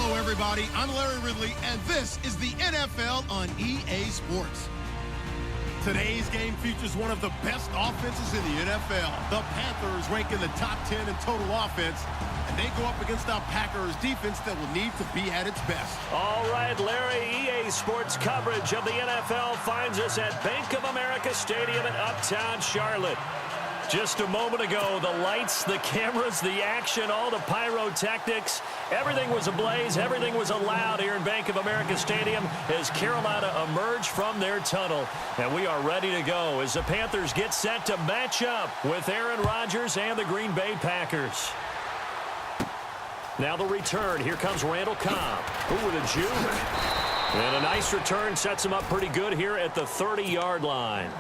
Hello, everybody. I'm Larry Ridley, and this is the NFL on EA Sports. Today's game features one of the best offenses in the NFL. The Panthers rank in the top 10 in total offense, and they go up against our Packers defense that will need to be at its best. All right, Larry, EA Sports coverage of the NFL finds us at Bank of America Stadium in Uptown Charlotte. Just a moment ago, the lights, the cameras, the action, all the pyrotechnics, everything was ablaze, everything was allowed here in Bank of America Stadium as Carolina emerged from their tunnel. And we are ready to go as the Panthers get set to match up with Aaron Rodgers and the Green Bay Packers. Now the return. Here comes Randall Cobb. Ooh, with a juke. And a nice return sets him up pretty good here at the 30-yard line.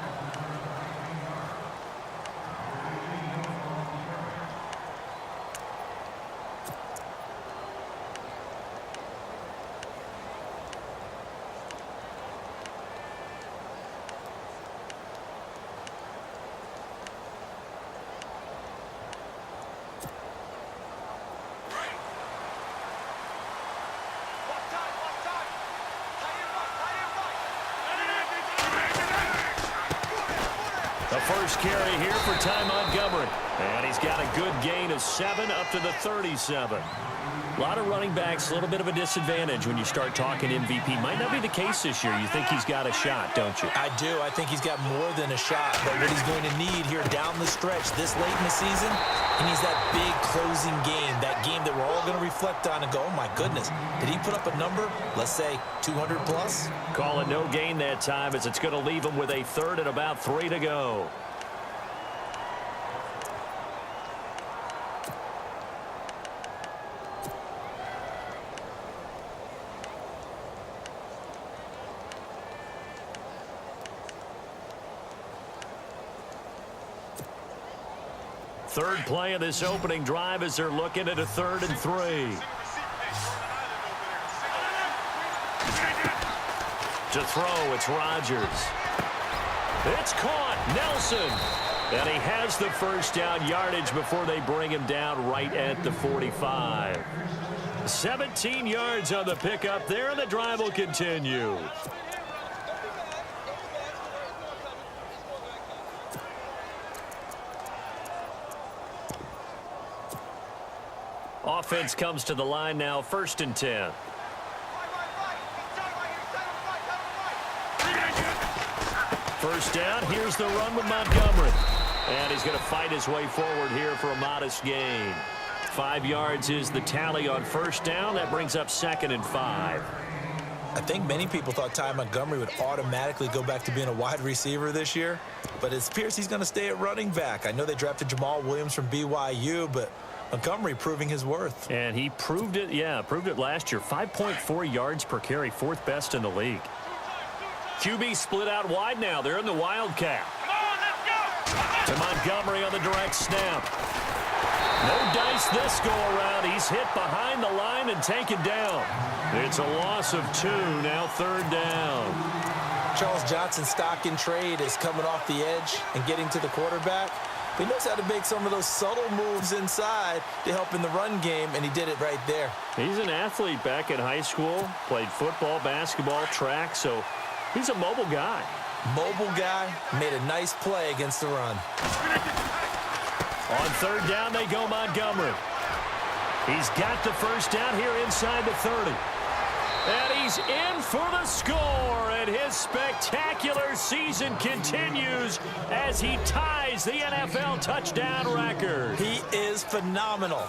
The first carry here for Ty Montgomery. And he's got a good gain of 7 up to the 37. A lot of running backs, a little bit of a disadvantage when you start talking MVP. Might not be the case this year. You think he's got a shot, don't you? I do. I think he's got more than a shot. But what he's going to need here down the stretch this late in the season, he needs that big closing game, that game that we're all going to reflect on and go, oh, my goodness, did he put up a number, let's say, 200 plus? Call it no gain that time as it's going to leave him with a third and about 3 to go. Third play of this opening drive as they're looking at a 3rd and 3. To throw, it's Rodgers. It's caught. Nelson. And he has the first down yardage before they bring him down right at the 45. 17 yards on the pickup there, and the drive will continue. Offense comes to the line now, 1st and 10. First down, here's the run with Montgomery. And he's going to fight his way forward here for a modest gain. 5 yards is the tally on first down. That brings up 2nd and 5. I think many people thought Ty Montgomery would automatically go back to being a wide receiver this year. But it appears he's going to stay at running back. I know they drafted Jamal Williams from BYU, but Montgomery proving his worth. And he proved it, proved it last year. 5.4 yards per carry, 4th best in the league. QB split out wide now. They're in the Wildcat. To Montgomery on the direct snap. No dice this go-around. He's hit behind the line and taken down. It's a loss of 2, now 3rd down. Charles Johnson's stock in trade is coming off the edge and getting to the quarterback. He knows how to make some of those subtle moves inside to help in the run game, and he did it right there. He's an athlete back in high school, played football, basketball, track, so he's a mobile guy. Mobile guy, made a nice play against the run. On 3rd down, they go Montgomery. He's got the first down here inside the 30. And he's in for the score, and his spectacular season continues as he ties the NFL touchdown record. He is phenomenal.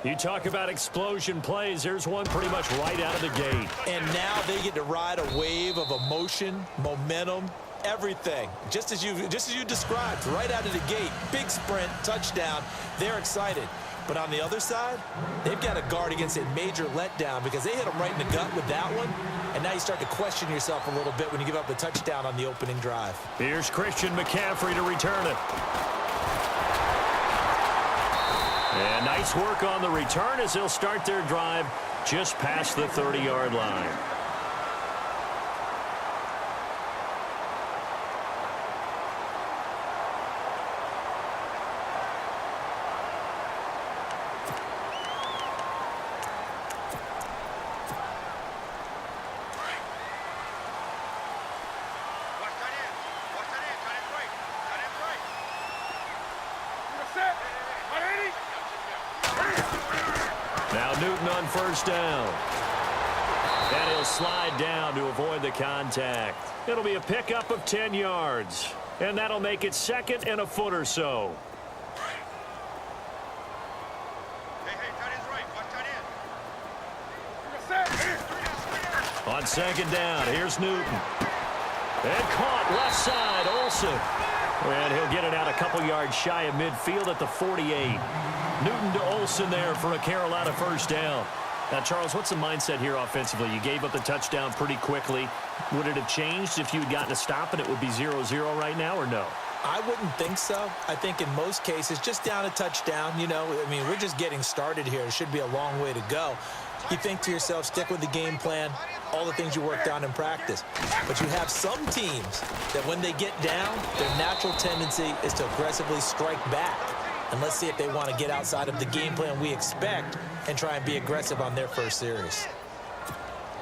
You talk about explosion plays. There's one pretty much right out of the gate. And now they get to ride a wave of emotion, momentum, everything. Just as you described, right out of the gate, big sprint, touchdown. They're excited. But on the other side, they've got to guard against a major letdown because they hit them right in the gut with that one. And now you start to question yourself a little bit when you give up a touchdown on the opening drive. Here's Christian McCaffrey to return it. And nice work on the return as they'll start their drive just past the 30-yard line. on first down. And he'll slide down to avoid the contact. It'll be a pickup of 10 yards. And that'll make it 2nd and a foot or so. On 2nd down, here's Newton. And caught left side, Olsen. And he'll get it out a couple yards shy of midfield at the 48. Newton to Olsen there for a Carolina first down. Now, Charles, what's the mindset here offensively? You gave up the touchdown pretty quickly. Would it have changed if you had gotten a stop and it would be 0-0 right now, or no? I wouldn't think so. I think in most cases, just down a touchdown, you know, I mean, we're just getting started here. It should be a long way to go. You think to yourself, stick with the game plan, all the things you worked on in practice. But you have some teams that when they get down, their natural tendency is to aggressively strike back. And let's see if they want to get outside of the game plan we expect and try and be aggressive on their first series.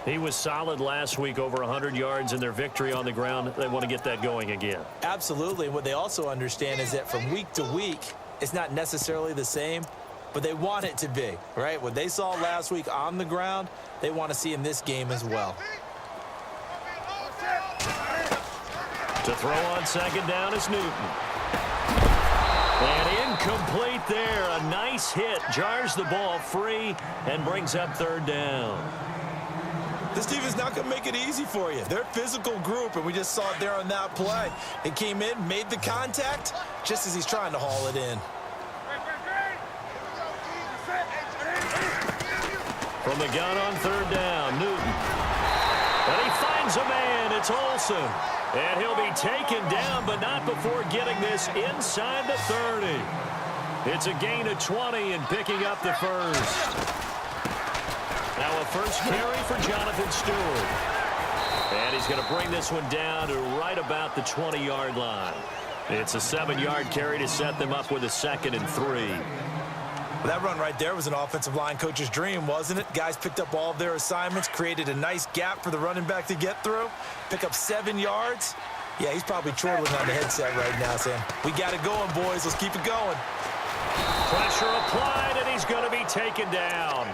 He was solid last week, over 100 yards in their victory on the ground. They want to get that going again. Absolutely. And what they also understand is that from week to week, it's not necessarily the same, but they want it to be, right? What they saw last week on the ground, they want to see in this game as well. To throw on 2nd down is Newton. And incomplete there. A nice hit. Jars the ball free and brings up 3rd down. This defense is not going to make it easy for you. They're a physical group, and we just saw it there on that play. It came in, made the contact, just as he's trying to haul it in. From the gun on 3rd down, Newton. And he finds a man. It's Olsen. And he'll be taken down, but not before getting this inside the 30. It's a gain of 20 and picking up the first. Now a first carry for Jonathan Stewart. And he's going to bring this one down to right about the 20-yard line. It's a 7-yard carry to set them up with a 2nd and 3. Well, that run right there was an offensive line coach's dream, wasn't it? Guys picked up all of their assignments, created a nice gap for the running back to get through, pick up 7 yards. Yeah, he's probably chortling on the headset right now saying, we got it going, boys. Let's keep it going. Pressure applied, and he's going to be taken down.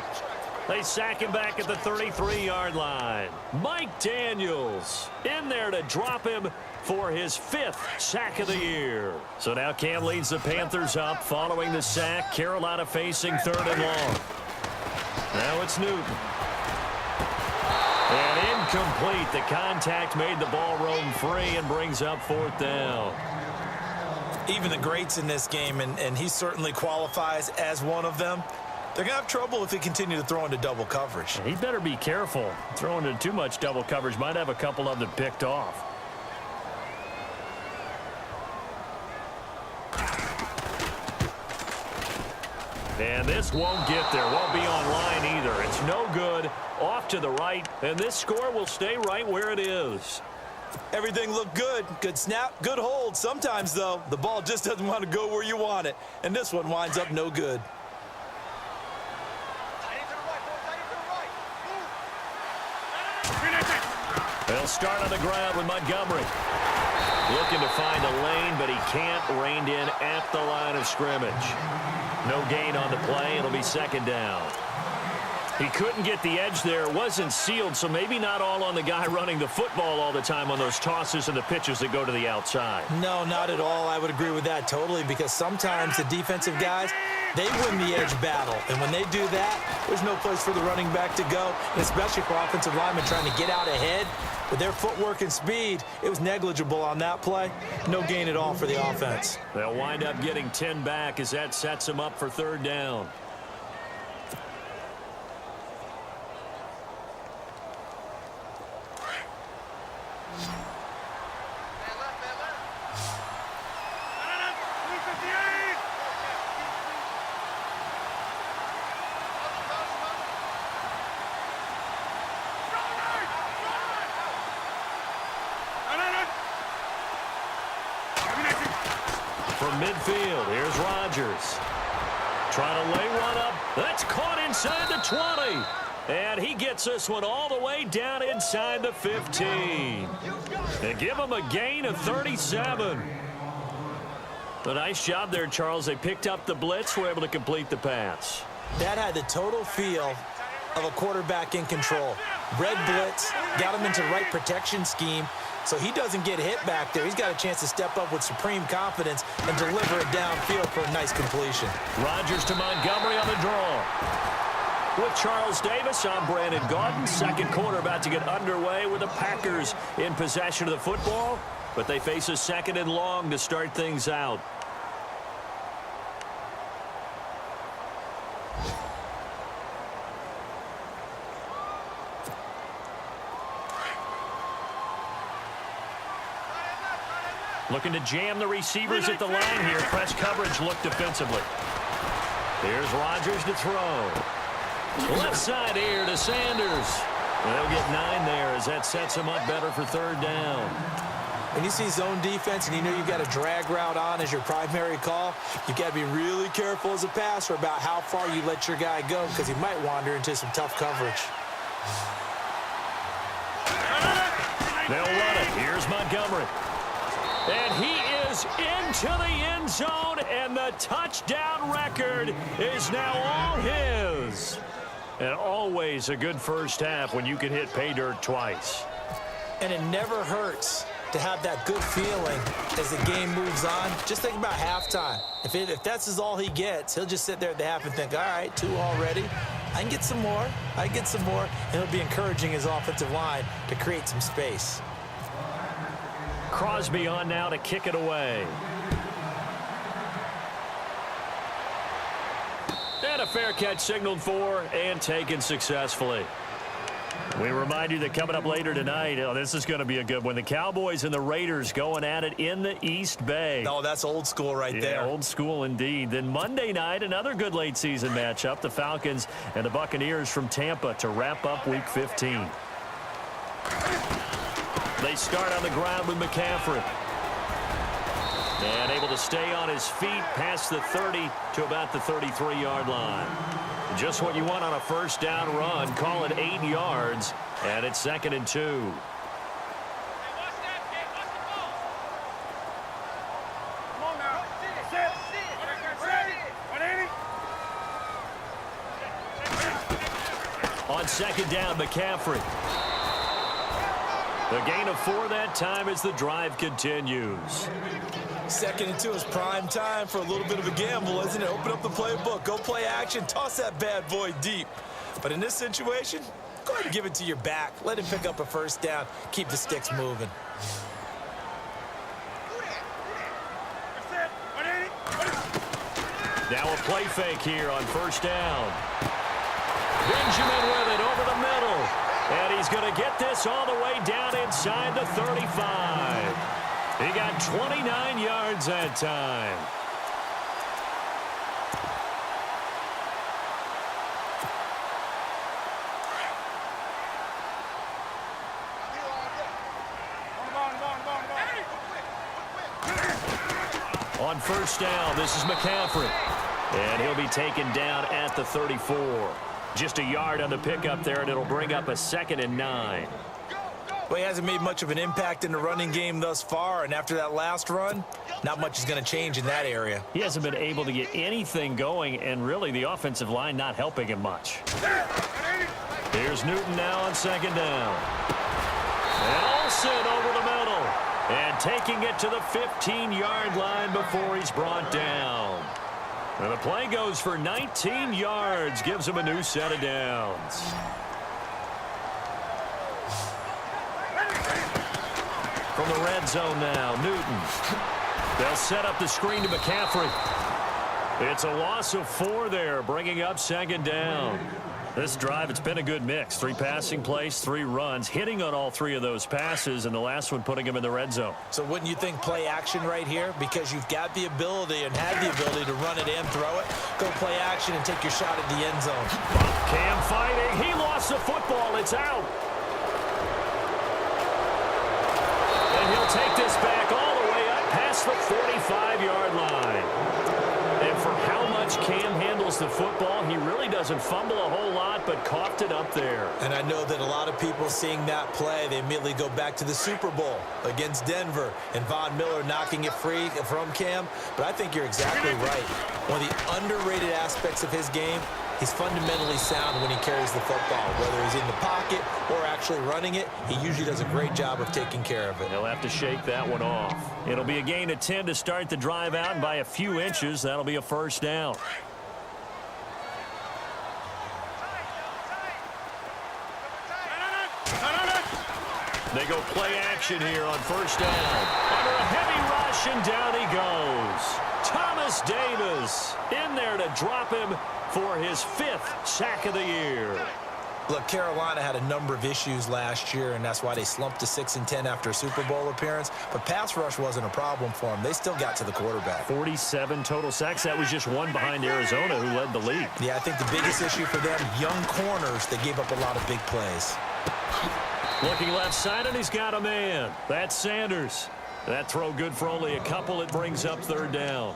They sack him back at the 33-yard line. Mike Daniels in there to drop him for his 5th sack of the year. So now Cam leads the Panthers up following the sack. Carolina facing 3rd and long. Now it's Newton. And incomplete. The contact made the ball roam free and brings up 4th down. Even the greats in this game, and he certainly qualifies as one of them, they're going to have trouble if they continue to throw into double coverage. He better be careful. Throwing into too much double coverage might have a couple of them picked off. And this won't get there. Won't be online either. It's no good. Off to the right. And this score will stay right where it is. Everything looked good. Good snap, good hold. Sometimes, though, the ball just doesn't want to go where you want it. And this one winds up no good. They'll start on the ground with Montgomery. Looking to find a lane, but he can't. Reined in at the line of scrimmage. No gain on the play. It'll be 2nd down. He couldn't get the edge there. Wasn't sealed, so maybe not all on the guy running the football all the time on those tosses and the pitches that go to the outside. No, not at all. I would agree with that totally, because sometimes the defensive guys, they win the edge battle. And when they do that, there's no place for the running back to go, and especially for offensive linemen trying to get out ahead. With their footwork and speed, it was negligible on that play. No gain at all for the offense. They'll wind up getting 10 back as that sets them up for 3rd down. From midfield, here's Rodgers. Trying to lay one up. That's caught inside the 20. And he gets this one all the way down inside the 15. They give him a gain of 37. A nice job there, Charles. They picked up the blitz, were able to complete the pass. That had the total feel of a quarterback in control. Red blitz, got him into the right protection scheme, so he doesn't get hit back there. He's got a chance to step up with supreme confidence and deliver it downfield for a nice completion. Rodgers to Montgomery on the draw. With Charles Davis, I'm Brandon Gaudin. Second quarter about to get underway with the Packers in possession of the football, but they face a second and long to start things out. Looking to jam the receivers at the line here. Press coverage look defensively. Here's Rodgers to throw. Left side here to Sanders. They'll get 9 there as that sets him up better for third down. When you see zone defense and you know you've got a drag route on as your primary call, you've got to be really careful as a passer about how far you let your guy go because he might wander into some tough coverage. They'll run it. Here's Montgomery. And he is into the end zone, and the touchdown record is now all his. And always a good first half when you can hit pay dirt twice. And it never hurts to have that good feeling as the game moves on. Just think about halftime. If that's all he gets, he'll just sit there at the half and think, all right, 2 already. I can get some more. I can get some more. And he'll be encouraging his offensive line to create some space. Crosby on now to kick it away. And a fair catch signaled for and taken successfully. We remind you that coming up later tonight, this is going to be a good one. The Cowboys and the Raiders going at it in the East Bay. Oh, that's old school right there. Old school indeed. Then Monday night, another good late season matchup. The Falcons and the Buccaneers from Tampa to wrap up Week 15. They start on the ground with McCaffrey. And able to stay on his feet past the 30 to about the 33-yard line. Just what you want on a first down run. Call it 8 yards, and it's 2nd and 2. On second down, McCaffrey. The gain of 4 that time as the drive continues. 2nd and 2 is prime time for a little bit of a gamble, isn't it? Open up the playbook, go play action, toss that bad boy deep. But in this situation, go ahead and give it to your back. Let him pick up a first down. Keep the sticks moving. Now a play fake here on first down. Benjamin with it over the middle. And he's going to get this all the way down inside the 35. He got 29 yards that time. On first down, this is McCaffrey. And he'll be taken down at the 34. Just a yard on the pickup there, and it'll bring up a 2nd and 9. Well, he hasn't made much of an impact in the running game thus far, and after that last run, not much is going to change in that area. He hasn't been able to get anything going, and really the offensive line not helping him much. Here's Newton now on second down. And Olsen over the middle, and taking it to the 15-yard line before he's brought down. And the play goes for 19 yards, gives him a new set of downs. From the red zone now, Newton. They'll set up the screen to McCaffrey. It's a loss of 4 there, bringing up second down. This drive, it's been a good mix. 3 passing plays, 3 runs, hitting on all 3 of those passes, and the last one putting him in the red zone. So wouldn't you think play action right here? Because you've got the ability and have the ability to run it and throw it. Go play action and take your shot at the end zone. Cam fighting. He lost the football. It's out. And he'll take this back all the way up past the 45-yard line. And for how much Cam handles the football, he really doesn't fumble a whole lot, but coughed it up there. And I know that a lot of people seeing that play, they immediately go back to the Super Bowl against Denver and Von Miller knocking it free from Cam. But I think you're exactly right. One of the underrated aspects of his game, He's fundamentally sound when he carries the football. Whether he's in the pocket or actually running it, he usually does a great job of taking care of it. He'll have to shake that one off. It'll be a gain of 10 to start the drive out, and by a few inches, that'll be a first down. They go play action here on first down. Under a heavy rush, and down he goes. Thomas Davis in there to drop him for his 5th sack of the year. Look, Carolina had a number of issues last year, and that's why they slumped to 6-10 after a Super Bowl appearance. But pass rush wasn't a problem for them. They still got to the quarterback. 47 total sacks. That was just one behind Arizona, who led the league. Yeah, I think the biggest issue for them, young corners, they gave up a lot of big plays. Looking left side, and he's got a man. That's Sanders. That throw good for only a couple. It brings up third down.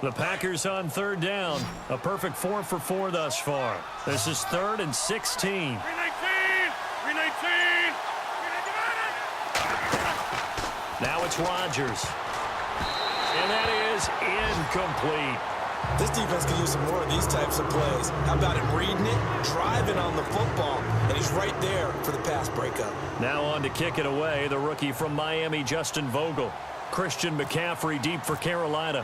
The Packers on third down. A perfect 4 for 4 thus far. This is 3rd and 16. Now it's Rodgers. And that is incomplete. This defense could use some more of these types of plays. How about him reading it, driving on the football, and he's right there for the pass breakup. Now on to kick it away, the rookie from Miami, Justin Vogel. Christian McCaffrey deep for Carolina.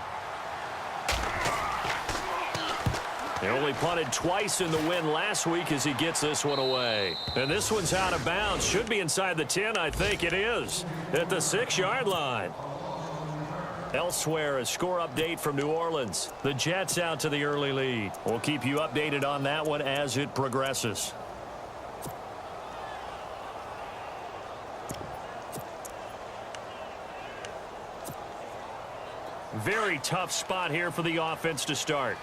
They only punted twice in the win last week as he gets this one away. And this one's out of bounds. Should be inside the 10, I think it is. At the 6-yard line. Elsewhere, a score update from New Orleans. The Jets out to the early lead. We'll keep you updated on that one as it progresses. Very tough spot here for the offense to start.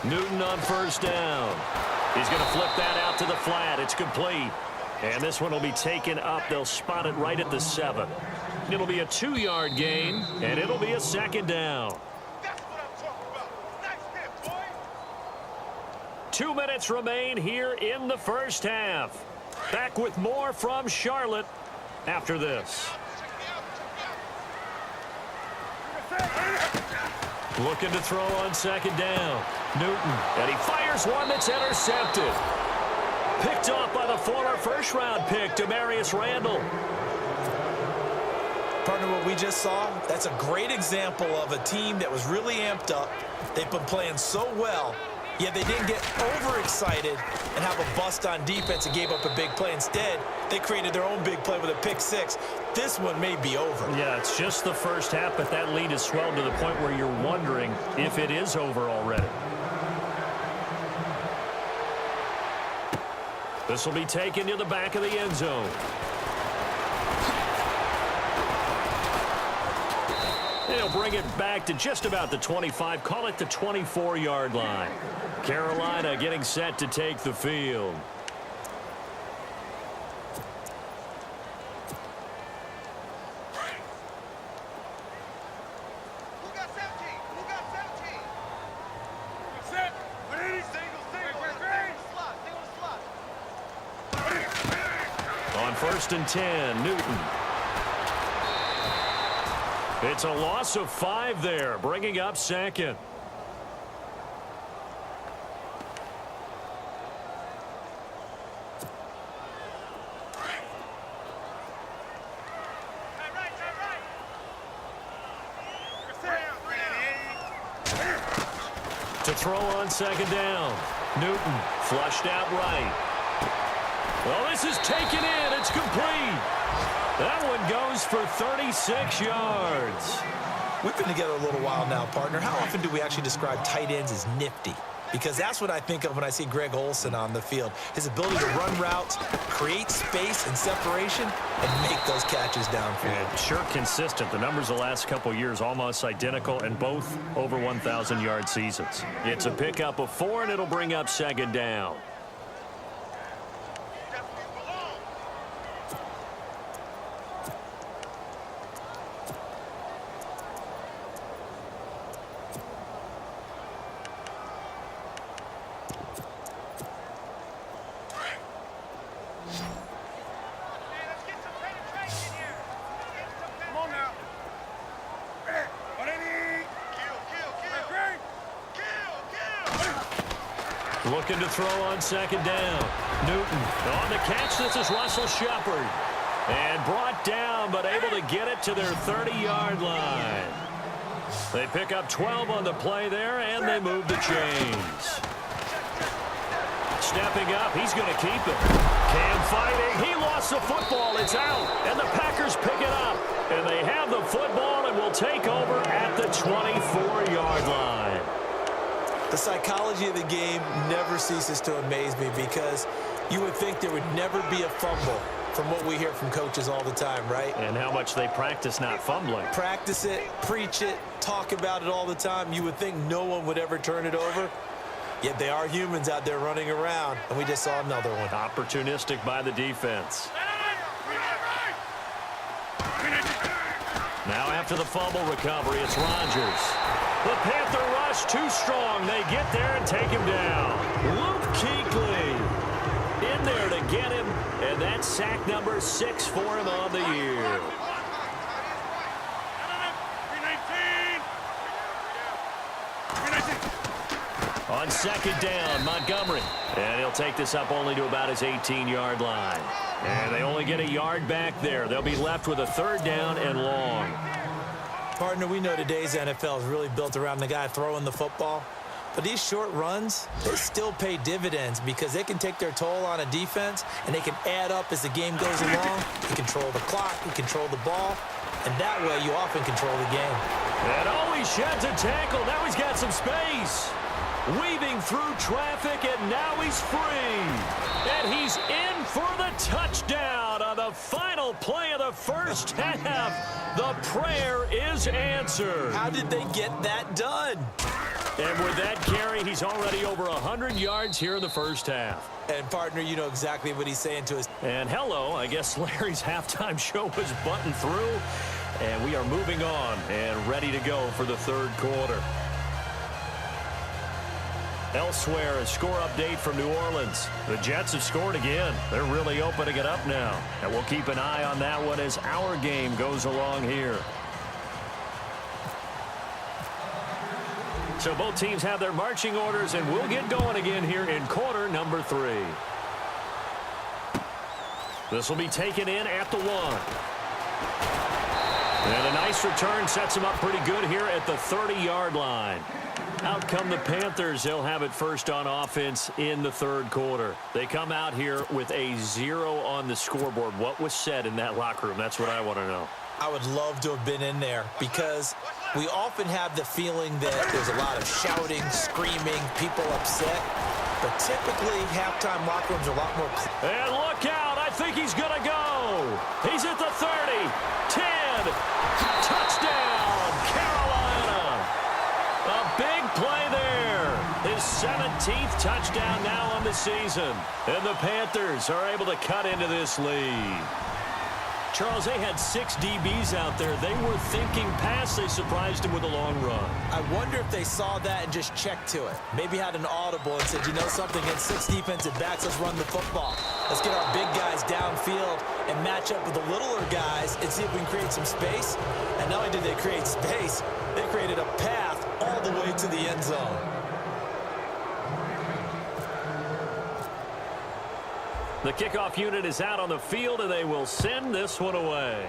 Newton on first down. He's going to flip that out to the flat. It's complete. And this one will be taken up. They'll spot it right at the 7. It'll be a 2-yard gain, and it'll be a 2nd down. That's what I'm talking about. Nice hit, boy. 2 minutes remain here in the first half. Back with more from Charlotte after this. Looking to throw on 2nd down. Newton, and he fires one that's intercepted. Picked off by the former first-round pick, Demarius Randall. Partner, what we just saw, that's a great example of a team that was really amped up. They've been playing so well, yet they didn't get overexcited and have a bust on defense and gave up a big play. Instead, they created their own big play with a pick 6. This one may be over. Yeah, it's just the first half, but that lead has swelled to the point where you're wondering if it is over already. This will be taken to the back of the end zone. They'll bring it back to just about the 25, call it the 24-yard line. Carolina getting set to take the field. Who got 17? Who got 17? Set. On 1st and 10, Newton. It's a loss of 5 there, bringing up 2nd. To throw on 2nd down. Newton flushed out right. Well, this is taken in. It's complete. That one goes for 36 yards. We've been together a little while now, partner. How often do we actually describe tight ends as nifty? Because that's what I think of when I see Greg Olsen on the field. His ability to run routes, create space and separation, and make those catches downfield. And sure consistent. The numbers the last couple years almost identical, and both over 1,000-yard seasons. It's a pickup of 4, and it'll bring up 2nd down. Looking to throw on second down. Newton on the catch. This is Russell Shepard. And brought down, but able to get it to their 30-yard line. They pick up 12 on the play there, and they move the chains. Stepping up, he's going to keep it. Cam fighting. He lost the football. It's out, and the Packers pick it up. And they have the football and will take over at the 24-yard line. The psychology of the game never ceases to amaze me because you would think there would never be a fumble from what we hear from coaches all the time, right? And how much they practice not fumbling. Practice it, preach it, talk about it all the time. You would think no one would ever turn it over. Yet they are humans out there running around, and we just saw another one. Opportunistic by the defense. Now after the fumble recovery, it's Rodgers. The Panther rush too strong. They get there and take him down. Luke Kuechly in there to get him, and that's sack number 6 for him on the year. On second down, Montgomery. And he'll take this up only to about his 18-yard line. And they only get a yard back there. They'll be left with a 3rd down and long. Partner, we know today's NFL is really built around the guy throwing the football. But these short runs, they still pay dividends because they can take their toll on a defense, and they can add up as the game goes along. You control the clock, you control the ball, and that way you often control the game. And he sheds a tackle. Now he's got some space. Weaving through traffic, and now he's free. And he's in for the touchdown on the final play of the first half. The prayer is answered. How did they get that done? And with that carry, he's already over 100 yards here in the first half. And, partner, you know exactly what he's saying to us. And hello, I guess Larry's halftime show was buttoned through. And we are moving on and ready to go for the 3rd quarter. Elsewhere, a score update from New Orleans. The Jets have scored again. They're really opening it up now. And we'll keep an eye on that one as our game goes along here. So both teams have their marching orders, and we'll get going again here in quarter number 3. This will be taken in at the 1. And a nice return sets him up pretty good here at the 30-yard line. Out come the Panthers. They'll have it first on offense in the 3rd quarter. They come out here with a 0 on the scoreboard. What was said in that locker room? That's what I want to know. I would love to have been in there because we often have the feeling that there's a lot of shouting, screaming, people upset. But typically, halftime locker rooms are a lot more... And look out. I think he's going to go. He's at the 30, 10, touchdown, Carolina. A big play there. His 17th touchdown now on the season. And the Panthers are able to cut into this lead. Charles, they had 6 DBs out there. They were thinking pass. They surprised him with a long run. I wonder if they saw that and just checked to it. Maybe had an audible and said, you know something, against 6 defensive backs, let's run the football. Let's get our big guys downfield and match up with the littler guys and see if we can create some space. And not only did they create space, they created a path all the way to the end zone. The kickoff unit is out on the field, and they will send this one away.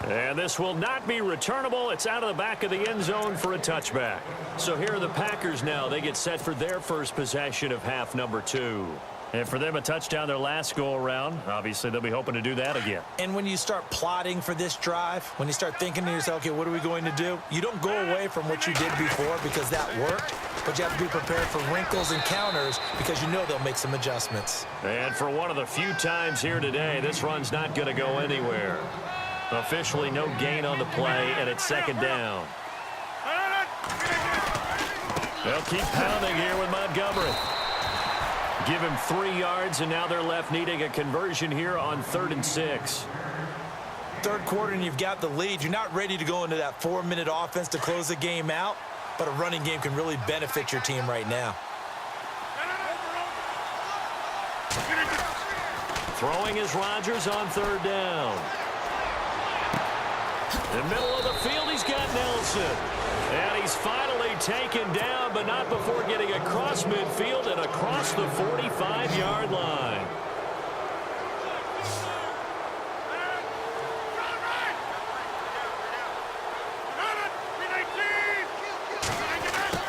And this will not be returnable. It's out of the back of the end zone for a touchback. So here are the Packers now. They get set for their first possession of half number 2. And for them, a touchdown their last go-around. Obviously, they'll be hoping to do that again. And when you start plotting for this drive, when you start thinking to yourself, okay, what are we going to do? You don't go away from what you did before because that worked, but you have to be prepared for wrinkles and counters because you know they'll make some adjustments. And for one of the few times here today, this run's not going to go anywhere. Officially no gain on the play, and it's second down. They'll keep pounding here with Montgomery. Give him 3 yards, and now they're left needing a conversion here on 3rd and 6. 3rd quarter, and you've got the lead. You're not ready to go into that 4-minute offense to close the game out, but a running game can really benefit your team right now. Throwing is Rodgers on 3rd down. In the middle of the field. He's got Nelson. And he's finally taken down, but not before getting across midfield and across the 45-yard line.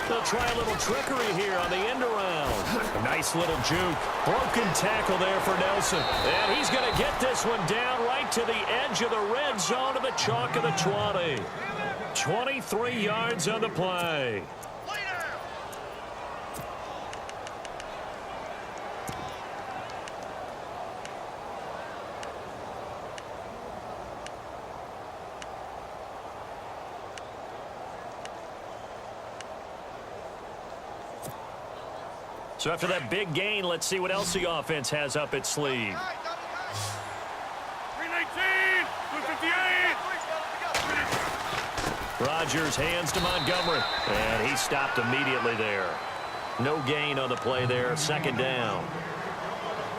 They'll try a little trickery here on the end around. A nice little juke. Broken tackle there for Nelson. And he's going to get this one down right to the edge of the red zone of the chalk of the 20. 23 yards on the play. So after that big gain, let's see what else the offense has up its sleeve. 319, 258. Rodgers hands to Montgomery, and he stopped immediately there. No gain on the play there, second down.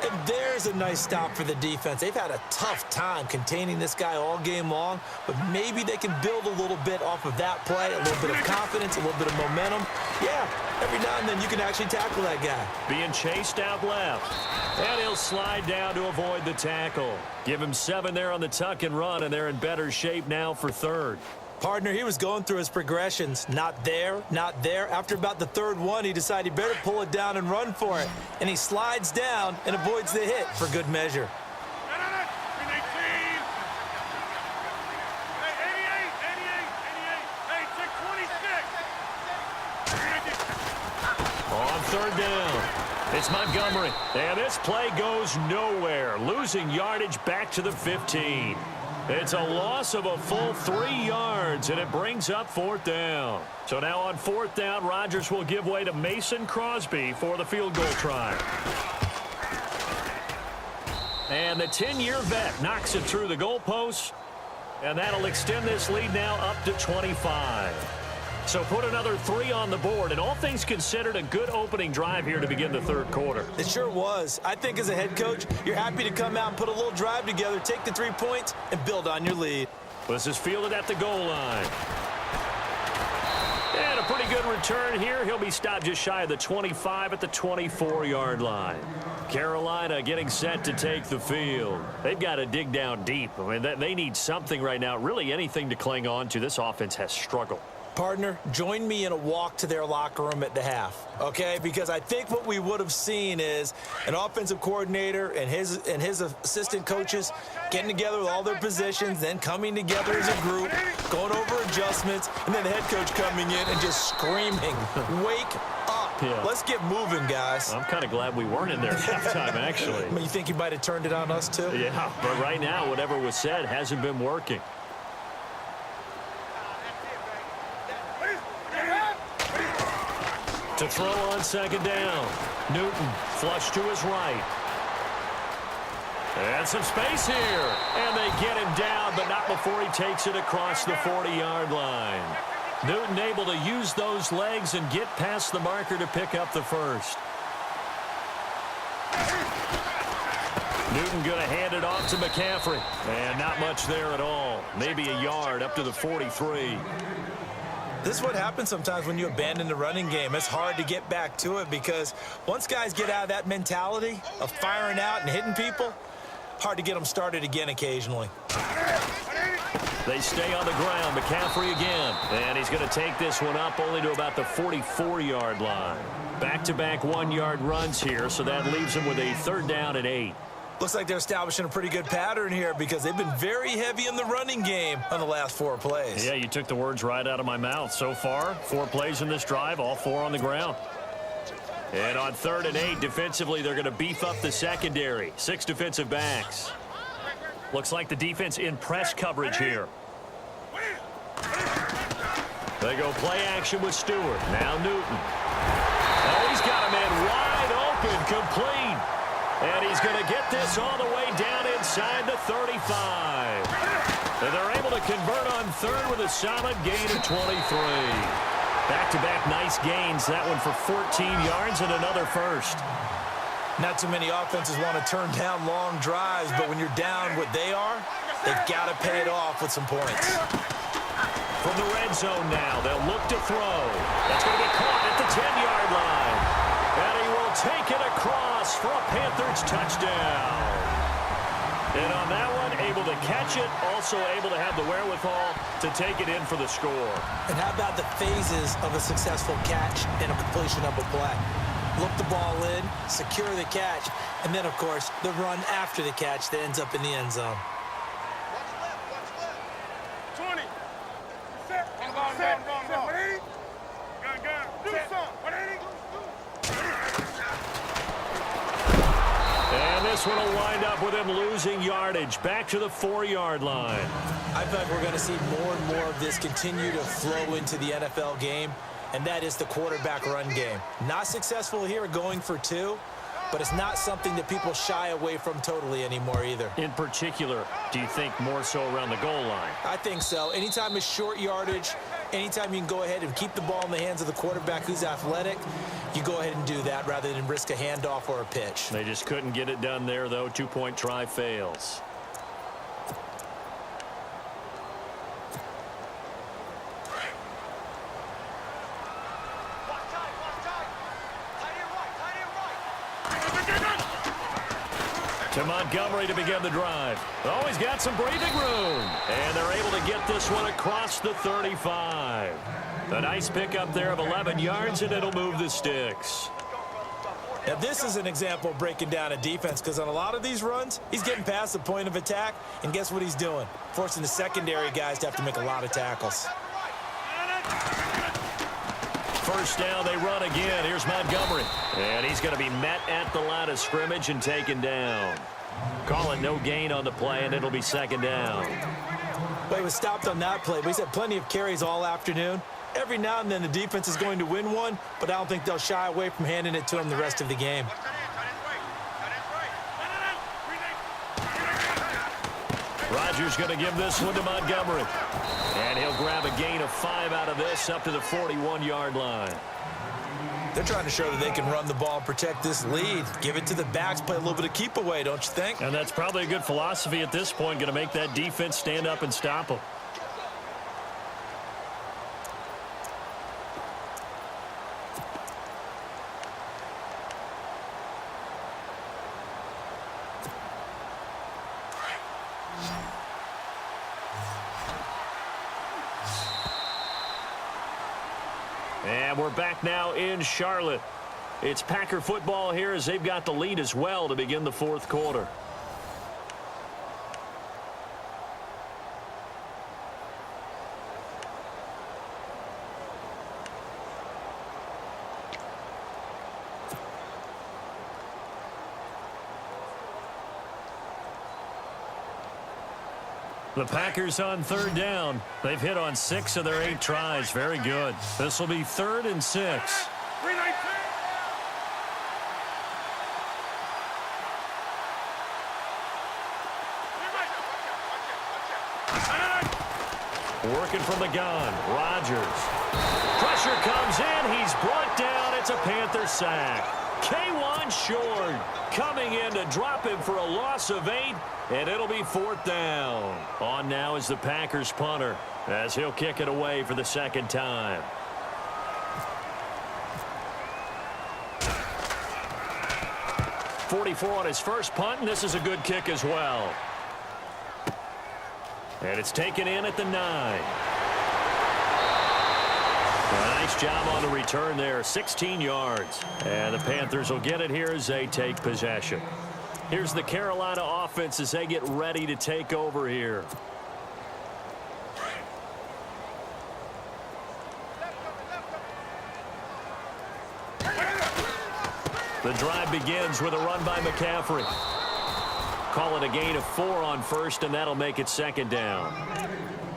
And there's a nice stop for the defense. They've had a tough time containing this guy all game long, but maybe they can build a little bit off of that play, a little bit of confidence, a little bit of momentum. Yeah, every now and then you can actually tackle that guy. Being chased out left, and he'll slide down to avoid the tackle. Give him 7 there on the tuck and run, and they're in better shape now for third. Partner, he was going through his progressions. Not there, not there. After about the third one, he decided he better pull it down and run for it. And he slides down and avoids the hit for good measure. 319. Hey, 88. Hey, 626. On third down, it's Montgomery. And this play goes nowhere, losing yardage back to the 15. It's a loss of a full 3 yards, and it brings up fourth down. So now on fourth down, Rodgers will give way to Mason Crosby for the field goal try. And the 10-year vet knocks it through the goalpost, and that'll extend this lead now up to 25. So put another 3 on the board, and all things considered, a good opening drive here to begin the third quarter. It sure was. I think as a head coach, you're happy to come out and put a little drive together, take the 3 points, and build on your lead. This is fielded at the goal line. And a pretty good return here. He'll be stopped just shy of the 25 at the 24-yard line. Carolina getting set to take the field. They've got to dig down deep. I mean, they need something right now, really anything to cling on to. This offense has struggled. Partner, join me in a walk to their locker room at the half, okay? Because I think what we would have seen is an offensive coordinator and his assistant coaches getting together with all their positions, then coming together as a group, going over adjustments, and then the head coach coming in and just screaming, "Wake up. Yeah. Let's get moving, guys." I'm kind of glad we weren't in there at halftime, actually. I mean, you think he might have turned it on us, too? Yeah, but right now, whatever was said hasn't been working. To throw on second down. Newton flush to his right. And some space here. And they get him down, but not before he takes it across the 40-yard line. Newton able to use those legs and get past the marker to pick up the first. Newton going to hand it off to McCaffrey. And not much there at all. Maybe a yard up to the 43. This is what happens sometimes when you abandon the running game. It's hard to get back to it because once guys get out of that mentality of firing out and hitting people, hard to get them started again occasionally. They stay on the ground. McCaffrey again. And he's going to take this one up only to about the 44-yard line. Back-to-back 1-yard runs here, so that leaves him with a third down and 8. Looks like they're establishing a pretty good pattern here because they've been very heavy in the running game on the last 4 plays. Yeah, you took the words right out of my mouth. So far, 4 plays in this drive, all 4 on the ground. And on third and 8, defensively, they're going to beef up the secondary. 6 defensive backs. Looks like the defense in press coverage here. They go play action with Stewart. Now Newton. Oh, he's got a man wide open, complete. And he's going to get this all the way down inside the 35. And they're able to convert on third with a solid gain of 23. Back-to-back nice gains. That one for 14 yards and another first. Not too many offenses want to turn down long drives, but when you're down what they are, they've got to pay it off with some points. From the red zone now, they'll look to throw. That's going to be caught at the 10-yard line. And he will take it across for a Panthers touchdown. And on that one, able to catch it, also able to have the wherewithal to take it in for the score. And how about the phases of a successful catch and a completion of a play? Look the ball in, secure the catch, and then, of course, the run after the catch that ends up in the end zone. Watch left, 20. Set. Gun. Do something. 180. And this one will wind up with him losing yardage back to the 4-yard line. I think we're going to see more and more of this continue to flow into the NFL game, and that is the quarterback run game. Not successful here going for 2, but it's not something that people shy away from totally anymore either. In particular, do you think more so around the goal line? I think so. Anytime it's short yardage, anytime you can go ahead and keep the ball in the hands of the quarterback who's athletic, you go ahead and do that rather than risk a handoff or a pitch. They just couldn't get it done there, though. 2-point try fails. To Montgomery to begin the drive. Oh, he's got some breathing room. And they're able to get this one across the 35. A nice pickup there of 11 yards, and it'll move the sticks. Now, this is an example of breaking down a defense, because on a lot of these runs, he's getting past the point of attack, and guess what he's doing? Forcing the secondary guys to have to make a lot of tackles. First down, they run again. Here's Montgomery. And he's going to be met at the line of scrimmage and taken down. Call it no gain on the play, and it'll be second down. Well, he was stopped on that play, but he's had plenty of carries all afternoon. Every now and then the defense is going to win one, but I don't think they'll shy away from handing it to him the rest of the game. Rodgers going to give this one to Montgomery. And he'll grab a gain of 5 out of this up to the 41-yard line. They're trying to show that they can run the ball and protect this lead. Give it to the backs, play a little bit of keep away, don't you think? And that's probably a good philosophy at this point, going to make that defense stand up and stop them. And we're back now in Charlotte. It's Packer football here as they've got the lead as well to begin the fourth quarter. The Packers on third down. They've hit on 6 of their 8 tries. Very good. This will be 3rd and 6. Working from the gun. Rodgers. Pressure comes in. He's brought down. It's a Panther sack. K1 Short coming in to drop him for a loss of 8. And it'll be 4th down. On now is the Packers punter as he'll kick it away for the second time. .44 on his first punt, and this is a good kick as well. And it's taken in at the 9. A nice job on the return there, 16 yards. And the Panthers will get it here as they take possession. Here's the Carolina offense as they get ready to take over here. The drive begins with a run by McCaffrey. Call it a gain of 4 on first, and that'll make it second down.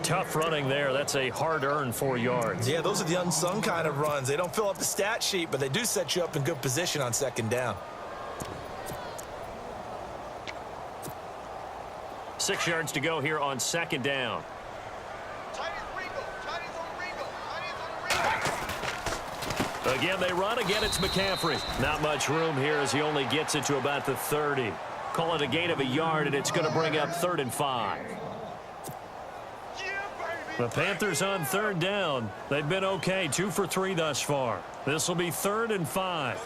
Tough running there. That's a hard-earned 4 yards. Yeah, those are the unsung kind of runs. They don't fill up the stat sheet, but they do set you up in good position on second down. 6 yards to go here on second down. Again, they run. Again, it's McCaffrey. Not much room here as he only gets it to about the 30. Call it a gain of a yard, and it's going to bring up 3rd and 5. Yeah, baby. The Panthers on third down. They've been okay, 2 for 3 thus far. This will be 3rd and 5.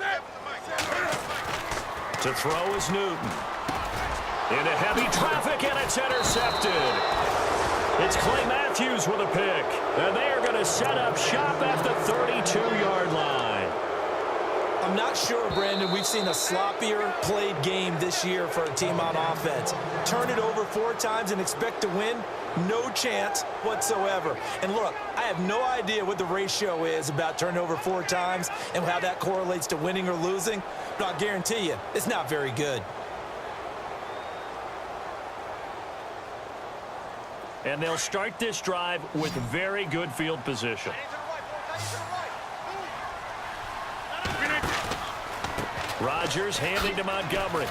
To throw is Newton. Into heavy traffic, and it's intercepted. It's Clay Matthews with a pick. And they are going to set up shop at the 32-yard line. I'm not sure, Brandon, we've seen a sloppier played game this year for a team on offense. Turn it over 4 times and expect to win? No chance whatsoever. And look, I have no idea what the ratio is about turning over 4 times and how that correlates to winning or losing, but I'll guarantee you, it's not very good. And they'll start this drive with very good field position. Rodgers handing to Montgomery.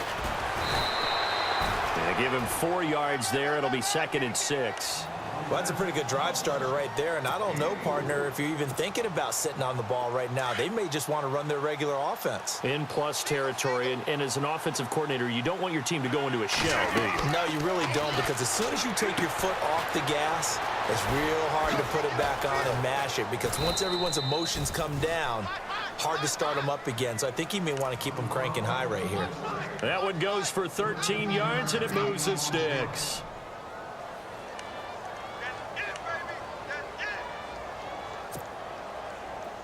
They give him 4 yards there. It'll be 2nd and 6. Well, that's a pretty good drive starter right there. And I don't know, partner, if you're even thinking about sitting on the ball right now. They may just want to run their regular offense. In plus territory. And as an offensive coordinator, you don't want your team to go into a shell, do you? No, you really don't, because as soon as you take your foot off the gas, it's real hard to put it back on and mash it, because once everyone's emotions come down, hard to start them up again. So I think he may want to keep them cranking high right here. That one goes for 13 yards, and it moves the sticks.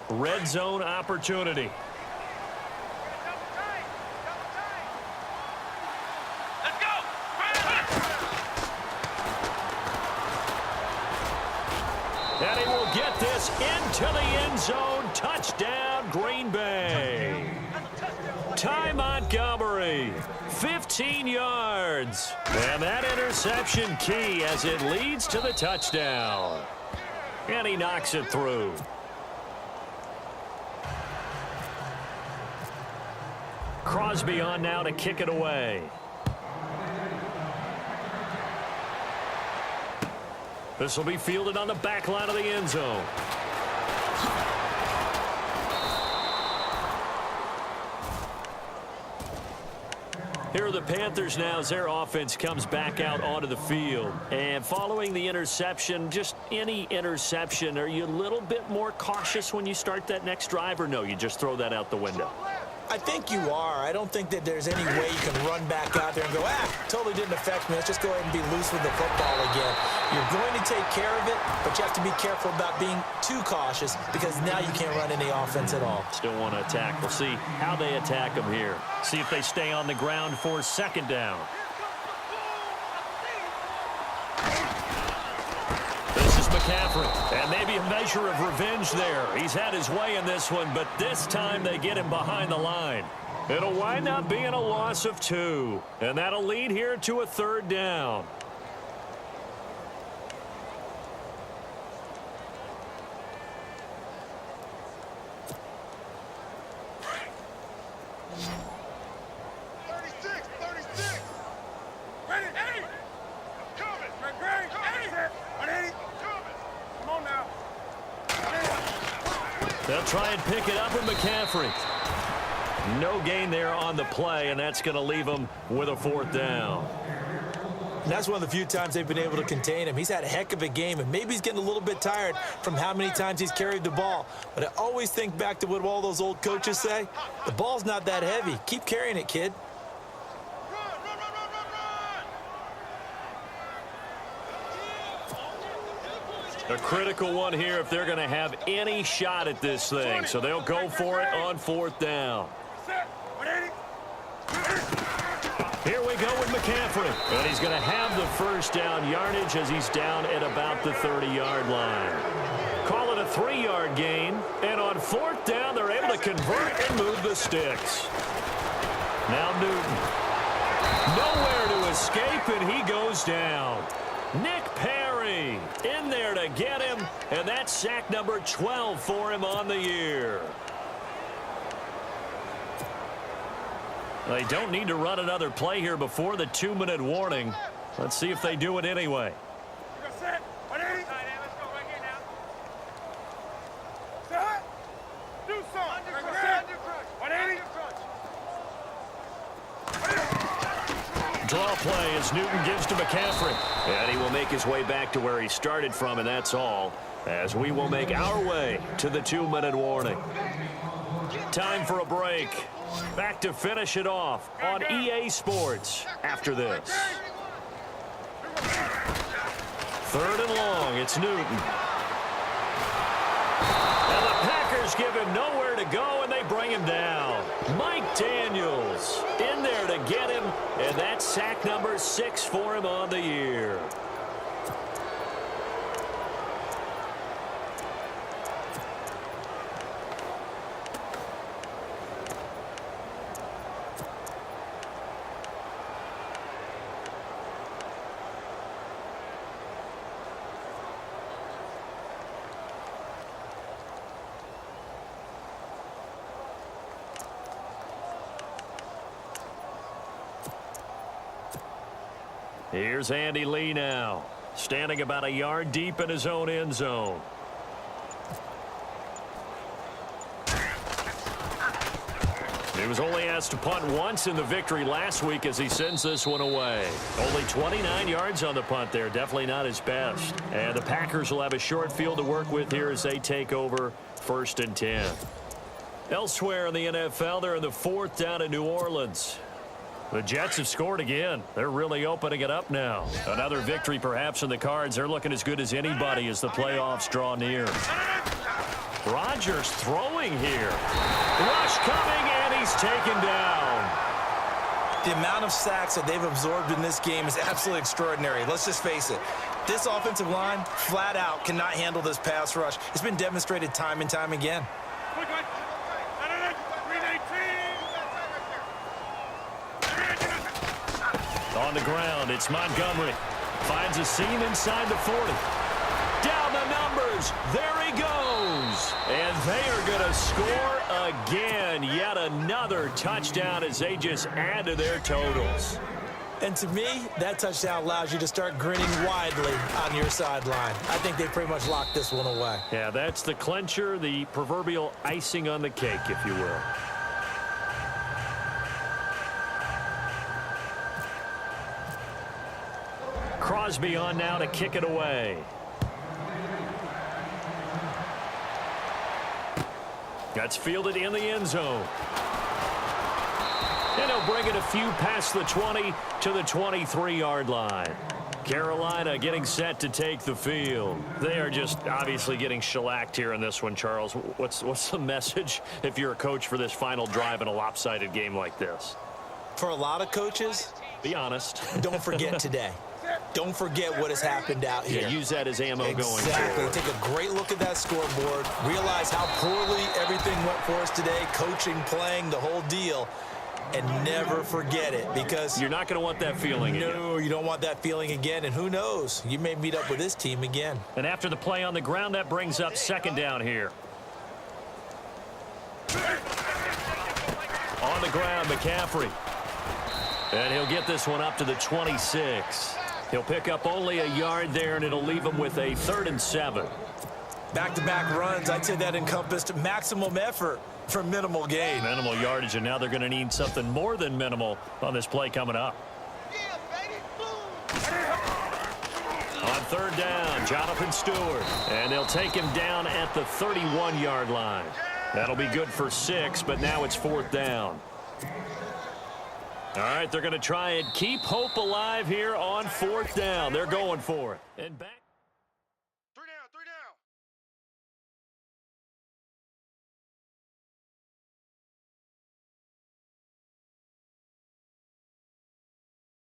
Red zone opportunity. Let's go! And he will get this into the end zone. Touchdown, Green Bay. Ty Montgomery, 15 yards. And that interception key as it leads to the touchdown. And he knocks it through. Crosby on now to kick it away. This will be fielded on the back line of the end zone. Here are the Panthers now as their offense comes back out onto the field. And following the interception, just any interception, are you a little bit more cautious when you start that next drive, or no, you just throw that out the window? I think you are. I don't think that there's any way you can run back out there and go, totally didn't affect me. Let's just go ahead and be loose with the football again. You're going to take care of it, but you have to be careful about being too cautious, because now you can't run any offense at all. Still want to attack. We'll see how they attack them here. See if they stay on the ground for 2nd down. This is McCaffrey, and maybe a measure of revenge there. He's had his way in this one, but this time they get him behind the line. It'll wind up being a loss of 2, and that'll lead here to a 3rd down. They'll try and pick it up with McCaffrey. No gain there on the play, and that's going to leave them with a 4th down. And that's one of the few times they've been able to contain him. He's had a heck of a game, and maybe he's getting a little bit tired from how many times he's carried the ball. But I always think back to what all those old coaches say. The ball's not that heavy. Keep carrying it, kid. A critical one here if they're going to have any shot at this thing. So they'll go for it on 4th down. Here we go with McCaffrey. And he's going to have the 1st down yardage as he's down at about the 30-yard line. Call it a 3-yard gain. And on 4th down, they're able to convert and move the sticks. Now Newton. Nowhere to escape, and he goes down. Nick Perry in there to get him, and that's sack number 12 for him on the year. They don't need to run another play here before the 2-minute warning. Let's see if they do it anyway. Draw play as Newton gives to McCaffrey. And he will make his way back to where he started from, and that's all, as we will make our way to the 2-minute warning. Time for a break. Back to finish it off on EA Sports after this. 3rd and long, it's Newton. And the Packers give him nowhere to go, and they bring him down. Mike Daniels in there to get him, and that's sack number 6 for him on the year. Here's Andy Lee now, standing about a yard deep in his own end zone. He was only asked to punt once in the victory last week as he sends this one away. Only 29 yards on the punt there. Definitely not his best. And the Packers will have a short field to work with here as they take over 1st and 10. Elsewhere in the NFL, they're in the 4th down in New Orleans. The Jets have scored again. They're really opening it up now. Another victory perhaps in the cards. They're looking as good as anybody as the playoffs draw near. Rodgers throwing here. Rush coming, and he's taken down. The amount of sacks that they've absorbed in this game is absolutely extraordinary. Let's just face it. This offensive line, flat out, cannot handle this pass rush. It's been demonstrated time and time again. On the ground, it's Montgomery. Finds a seam inside the 40. Down the numbers. There he goes. And they are going to score again. Yet another touchdown as they just add to their totals. And to me, that touchdown allows you to start grinning widely on your sideline. I think they pretty much locked this one away. Yeah, that's the clincher, the proverbial icing on the cake, if you will. Crosby on now to kick it away. That's fielded in the end zone. And he'll bring it a few past the 20 to the 23-yard line. Carolina getting set to take the field. They are just obviously getting shellacked here in this one, Charles. What's the message if you're a coach for this final drive in a lopsided game like this? For a lot of coaches, be honest. Don't forget today. Don't forget what has happened out here. Yeah, use that as ammo going forward. Exactly. Take a great look at that scoreboard. Realize how poorly everything went for us today. Coaching, playing, the whole deal. And never forget it, because you're not going to want that feeling again. No, you don't want that feeling again. And who knows? You may meet up with this team again. And after the play on the ground, that brings up 2nd down here. On the ground, McCaffrey. And he'll get this one up to the 26. He'll pick up only a yard there, and it'll leave him with a 3rd and 7. Back-to-back runs, I'd say that encompassed maximum effort for minimal gain. Minimal yardage, and now they're going to need something more than minimal on this play coming up. On 3rd down, Jonathan Stewart. And they'll take him down at the 31-yard line. That'll be good for 6, but now it's 4th down. All right, they're going to try and keep hope alive here on 4th down. They're going for it. And back